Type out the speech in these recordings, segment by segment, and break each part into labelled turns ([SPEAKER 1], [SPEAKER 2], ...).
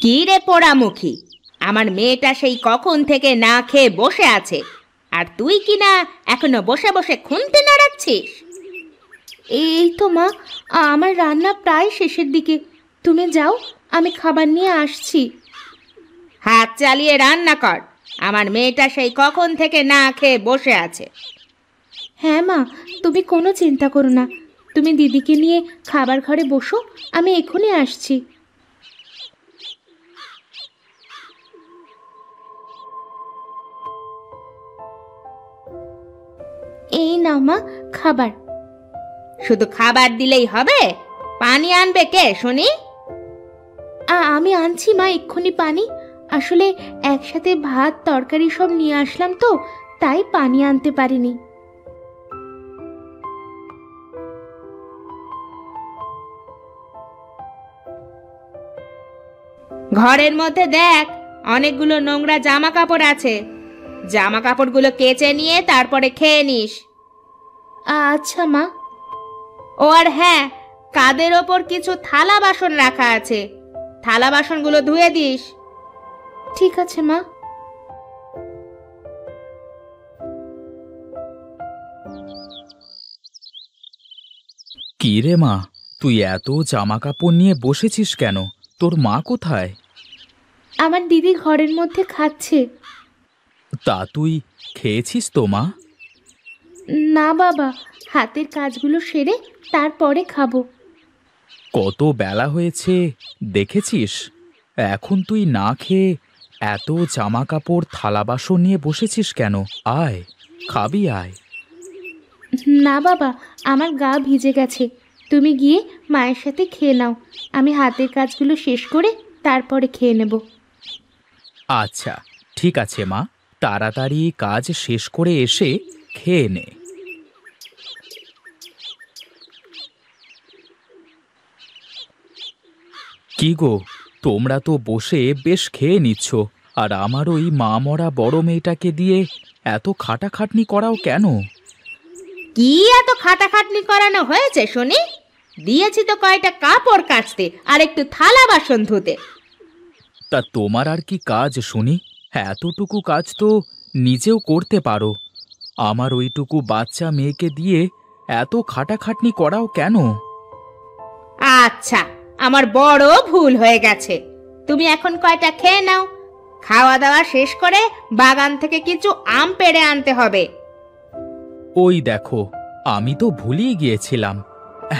[SPEAKER 1] কি রে পোড়ামুখী, আমার মেয়েটা সেই কখন থেকে না খেয়ে বসে আছে, আর তুই কি না এখনো বসে বসে খুন্তি নাড়াচ্ছিস?
[SPEAKER 2] এই তো মা, আমার রান্না প্রায় শেষের দিকে। তুমি যাও, আমি খাবার নিয়ে আসছি।
[SPEAKER 1] হাত চালিয়ে রান্না কর, আমার মেয়েটা সেই কখন থেকে না খেয়ে বসে আছে।
[SPEAKER 2] হ্যাঁ মা, তুমি কোনো চিন্তা করো না। তুমি দিদিকে নিয়ে খাবার ঘরে বসো, আমি এখনই আসছি। এই নাও মা খাবার।
[SPEAKER 1] শুধু খাবার দিলেই হবে? পানি আনবে কে শুনি?
[SPEAKER 2] আমি আনছি মা, এক্ষুনি পানি। আসলে একসাথে ভাত তরকারি সব নিয়ে আসলাম তো, তাই পানি আনতে পারিনি।
[SPEAKER 1] ঘরের মধ্যে দেখ, অনেকগুলো নোংরা জামা কাপড় আছে। জামা কাপড়গুলো কেচে নিয়ে তারপরে খেয়ে নিস।
[SPEAKER 2] আচ্ছা মা।
[SPEAKER 1] ও আর হ্যাঁ, কাদের ওপর কিছু থালা বাসন রাখা আছে, থালা বাসনগুলো ধুয়ে দিস।
[SPEAKER 2] ঠিক আছে মা।
[SPEAKER 3] কি রে মা, তুই এত জামা কাপড় নিয়ে বসেছিস কেন? তোর মা কোথায়?
[SPEAKER 2] আমার দিদি ঘরের মধ্যে খাচ্ছে।
[SPEAKER 3] তা তুই খেয়েছিস তো মা?
[SPEAKER 2] না বাবা, হাতের কাজগুলো সেরে তারপরে খাবো।
[SPEAKER 3] কত বেলা হয়েছে দেখেছিস? এখন তুই না খেয়ে এত জামা কাপড় থালা বাসন নিয়ে বসেছিস কেন? আয়, খাবি আয়।
[SPEAKER 2] না বাবা, আমার গা ভিজে গেছে। তুমি গিয়ে মায়ের সাথে খেয়ে নাও, আমি হাতের কাজগুলো শেষ করে তারপরে খেয়ে নেব।
[SPEAKER 3] আচ্ছা ঠিক আছে মা, তাড়াতাড়ি কাজ শেষ করে এসে খেয়ে নে। কি গো, তোমরা তো বসে বেশ খেয়ে নিচ্ছ, আর আমার ওই মা মরা বড় মেয়েটাকে দিয়ে এত খাটাখাটনি করাও কেন?
[SPEAKER 1] কি এত খাটাখাটনি করানো হয়েছে শুনি? দিয়েছি তো কয়টা কাপড় কাচতে আর একটু থালা বাসন ধুতে।
[SPEAKER 3] তা তোমার আর কি কাজ শুনি? এতটুকু কাজ তো নিজেও করতে পারো। আমার ওইটুকু বাচ্চা মেয়েকে দিয়ে এত খাটাখাটনি করাও কেন?
[SPEAKER 1] আচ্ছা, আমার বড় ভুল হয়ে গেছে। তুমি এখন কয়টা খেয়ে নাও, খাওয়া দাওয়া শেষ করে বাগান থেকে কিছু আম পেড়ে আনতে হবে।
[SPEAKER 3] ওই দেখো, আমি তো ভুলেই গিয়েছিলাম।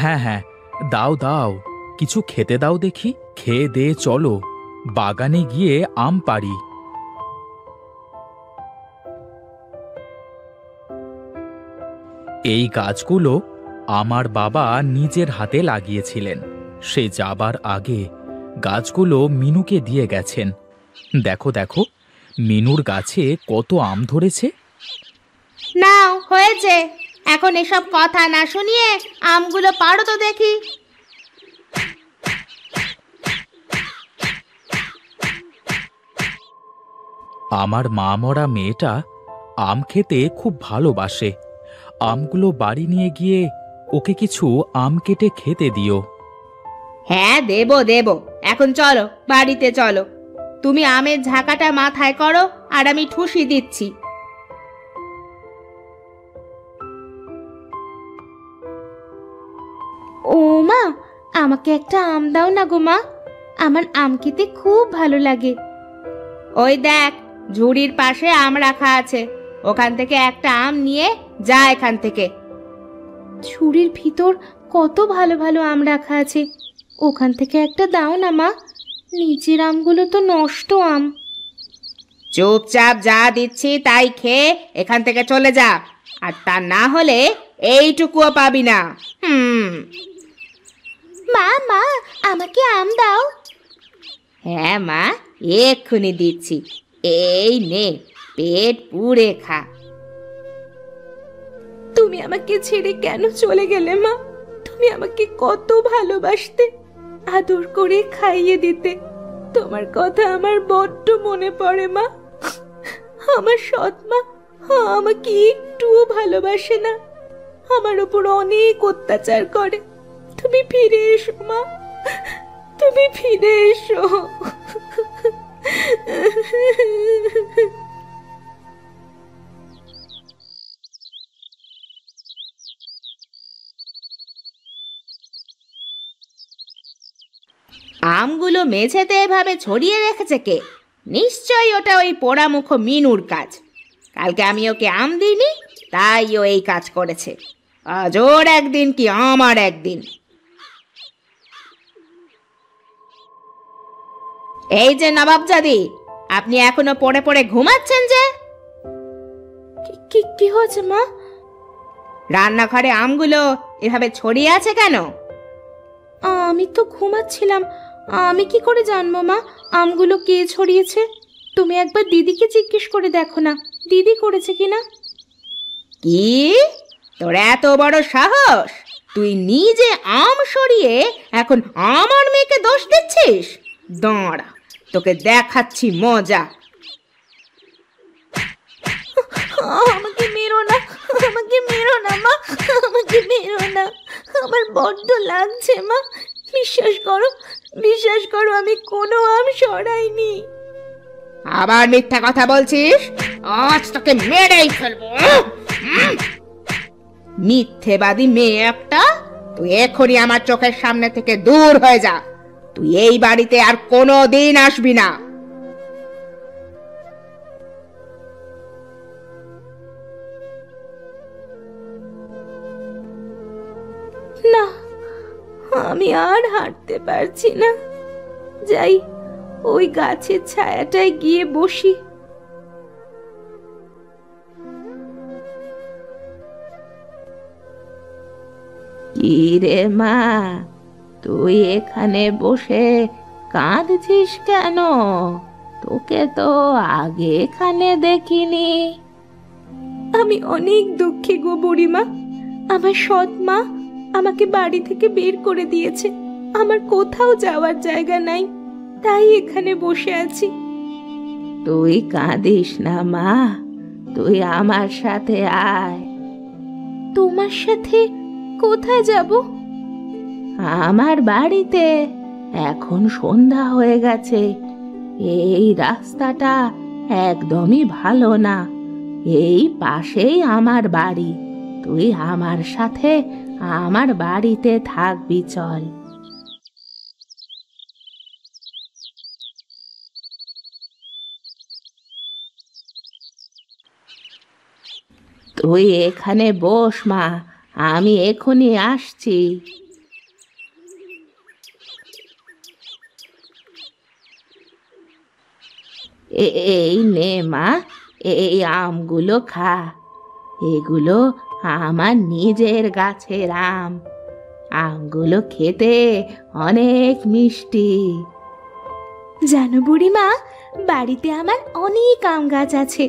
[SPEAKER 3] হ্যাঁ হ্যাঁ, দাও দাও, কিছু খেতে দাও দেখি। খেয়ে দে চলো, বাগানে গিয়ে আম পাড়ি। এই গাছগুলো আমার বাবা নিজের হাতে লাগিয়েছিলেন। সে যাবার আগে গাছগুলো মিনুকে দিয়ে গেছেন। দেখো দেখো, মিনুর গাছে কত আম ধরেছে।
[SPEAKER 1] নাও, হয়েছে। এখন এসব কথা না শুনিয়ে আমগুলো পাড়ো তো দেখি।
[SPEAKER 3] আমার মা মরা মেয়েটা আম খেতে খুব ভালোবাসে। আমগুলো বাড়ি নিয়ে গিয়ে ওকে কিছু আম কেটে খেতে দিও।
[SPEAKER 1] হ্যাঁ দেবো দেবো, এখন চলো বাড়িতে চলো। তুমি আমের ঝাঁকাটা মাথায় করো আর আমি ঠুসি দিচ্ছি।
[SPEAKER 2] ও মা, আমাকে একটা আম দাও না গো মা, আমার আম খেতে খুব ভালো লাগে।
[SPEAKER 1] ওই দেখ, ঝুড়ির পাশে আম রাখা আছে, ওখান থেকে একটা আম নিয়ে যা এখান থেকে।
[SPEAKER 2] ঝুড়ির ভিতর কত ভালো ভালো আম রাখা আছে, ওখান থেকে একটা দাও না মা, নিচের আমগুলো তো নষ্ট আম।
[SPEAKER 1] চুপচাপ যা দিচ্ছি তাই খেয়ে এখান থেকে চলে যা, আর তা না হলে এইটুকুও পাবি না।
[SPEAKER 2] মা মা, আমাকে আম দাও।
[SPEAKER 1] হ্যাঁ মা, এক্ষুনি দিচ্ছি। এই নে, পেট পুড়ে খা।
[SPEAKER 2] তুমি আমাকে ছেড়ে কেন চলে গেলে মা? তুমি আমাকে কত ভালোবাসতে, আদর করে খাইয়ে দিতে। তোমার কথা আমার বড্ড মনে পড়ে মা। আমার সৎ মা আমাকে একটুও ভালোবাসে না, আমার উপর অনেক অত্যাচার করে। তুমি ফিরে এসো মা, তুমি ফিরে এসো।
[SPEAKER 1] আমগুলো মেঝেতে এভাবে ছড়িয়ে রেখেছে কে? নিশ্চয়ই ওটা ওই পোড়ামুখো মিনুর কাজ। কালকে আমি ওকে আম দিইনি, তাই ও এই কাজ করেছে। আজ ওর একদিন কি আমার একদিন। এই যে নবাবজাদি, আপনি এখনো পড়ে পড়ে ঘুমাচ্ছেন যে?
[SPEAKER 2] কি হয়েছে মা?
[SPEAKER 1] রান্নাঘরে আমগুলো এভাবে ছড়িয়ে আছে কেন?
[SPEAKER 2] আমি তো ঘুমাচ্ছিলাম, আমি কি করে জানবো মা আমগুলো কে ছড়িয়েছে? তুমি একবার দিদিকে জিজ্ঞেস করে দেখো না, দিদি করেছে কিনা।
[SPEAKER 1] কি, তোর এত বড় সাহস? তুই নিজে আম সরিয়ে এখন আমার মেয়েকে দোষ দিচ্ছিস? দাঁড়া, তোকে দেখাচ্ছি মজা।
[SPEAKER 2] আমাকে মেরো না, আমাকে মেরো না মা, আমাকে মেরো না, আমার বড্ড লাগছে মা। বিশ্বাস করো আমি কোনো আম সরাইনি।
[SPEAKER 1] আবার মিথ্যা কথা বলছিস? আজ তোকে মেরেই ফেলবো। মিথ্যেবাদী মেয়ে একটা! তুই এখনই আমার চোখের সামনে থেকে দূর হয়ে যা। তুই এই বাড়িতে আর কোনো দিন আসবি না।
[SPEAKER 2] না, আমি আর হাঁটতে পারছি না। যাই, ওই গাছের ছায়াটায় গিয়ে বসি। কি রে মা, তুই এখানে বসে কাঁদছিস কেন? তোকে তো আগে এখানে দেখিনি। আমি অনেক দুঃখী গো বুড়িমা। আমার সৎ মা আমাকে বাড়ি থেকে বের করে দিয়েছে। আমার কোথাও যাওয়ার জায়গা নাই, তাই এখানে বসে আছি। তুই কাঁদিস না মা, তুই আমার সাথে আয়। তোমার সাথে কোথায় যাব? আমার বাড়িতে। এখন সন্ধ্যা হয়ে গেছে, এই রাস্তাটা একদমই ভালো না। এই পাশেই আমার বাড়ি, তুই আমার সাথে আমার বাড়িতে থাকবি, চল। তুই এখানে বস মা, আমি এখনই আসছি। এই নে মা, এই আমগুলো খা। এগুলো আমার নিজের গাছের আম। আমগুলো খেতে অনেক মিষ্টি। জানো বুড়িমা, বাড়িতে আমার অনেক আম গাছ আছে।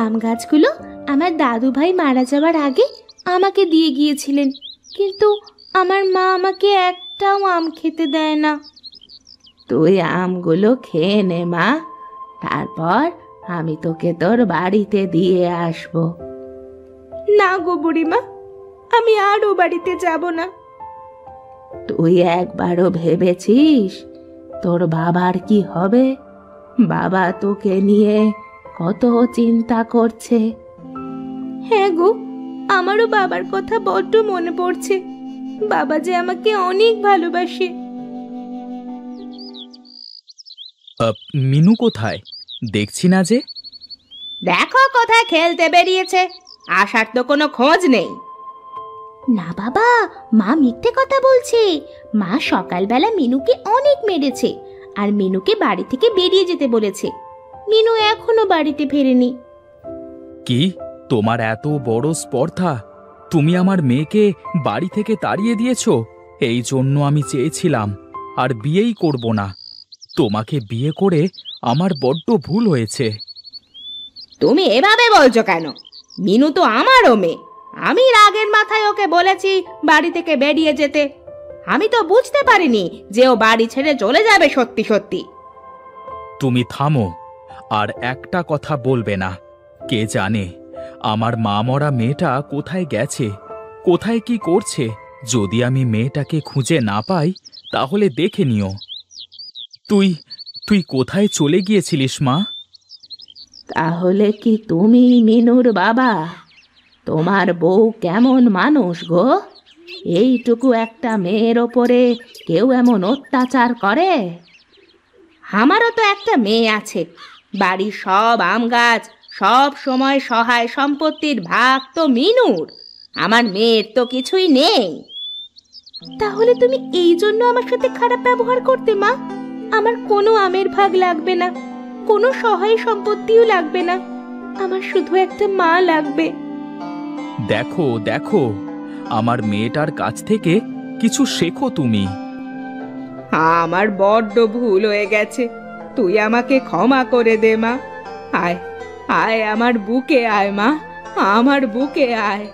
[SPEAKER 2] আম গাছগুলো আমার দাদু ভাই মারা যাওয়ার আগে আমাকে দিয়ে গিয়েছিলেন, কিন্তু আমার মা আমাকে একটাও আম খেতে দেয় না। তুই আমগুলো খেয়ে নে মা, তারপর আমি তোকে তোর বাড়িতে দিয়ে আসব। না গো বুড়িমা, আমি আর ও বাড়িতে যাব না। তুই একবারও ভেবেছিস তোর বাবার কি হবে? বাবা তোকে নিয়ে কত চিন্তা করছে। হ্যাঁ গো, আমারও বাবার কথা বড্ড মনে পড়ছে। বাবা যে আমাকে অনেক ভালোবাসে।
[SPEAKER 3] মিনু কোথায়? দেখছি না যে।
[SPEAKER 1] দেখো কোথায় খেলতে বেরিয়েছে, আসার তো কোনো খোঁজ নেই।
[SPEAKER 2] না বাবা, মা মিথ্যে কথা বলছে। মা সকালবেলা মিনুকে অনেক মেরেছে আর মিনুকে বাড়ি থেকে বেরিয়ে যেতে বলেছে। মিনু এখনো বাড়িতে ফেরেনি।
[SPEAKER 3] কি, তোমার এত বড় স্পর্ধা? তুমি আমার মেয়েকে বাড়ি থেকে তাড়িয়ে দিয়েছো। এই জন্য আমি চেয়েছিলাম আর বিয়েই করব না। তোমাকে বিয়ে করে আমার বড্ড ভুল হয়েছে।
[SPEAKER 1] তুমি এভাবে বলছো কেন? মিনু তো আমারও মেয়ে। আমি রাগের মাথায় ওকে বলেছি বাড়ি থেকে বেরিয়ে যেতে। আমি তো বুঝতে পারিনি যে ও বাড়ি ছেড়ে চলে যাবে সত্যি সত্যি।
[SPEAKER 3] তুমি থামো, আর একটা কথা বলবে না। কে জানে আমার মা মরা মেয়েটা কোথায় গেছে, কোথায় কি করছে। যদি আমি মেয়েটাকে খুঁজে না পাই তাহলে দেখে নিও তুই তুই কোথায় চলে গিয়েছিলিস মা?
[SPEAKER 1] তাহলে কি তুমি মিনুর বাবা? তোমার বউ কেমন মানুষ গো? এইটুকু একটা মেয়ের ওপরে কেউ এমন অত্যাচার করে? আমারও তো একটা মেয়ে আছে, বাড়ির সব আম গাছ, সব সময় সহায় সম্পত্তির ভাগ তো মিনুর। আমার মেয়ের তো কিছুই নেই। তাহলে তুমি এই জন্য আমার সাথে খারাপ ব্যবহার করতে মা? আমার কোনো আমের ভাগ লাগবে না, কোনো সহায় সম্পত্তিও লাগবে না, আমার শুধু একটা মা লাগবে।
[SPEAKER 3] দেখো দেখো, আমার মেয়েটার কাছ থেকে কিছু শেখো তুমি।
[SPEAKER 1] আমার বড্ড ভুল হয়ে গেছে, তুই আমাকে ক্ষমা করে দে মা। আয় আয়, আমার বুকে আয় মা, আমার বুকে আয়।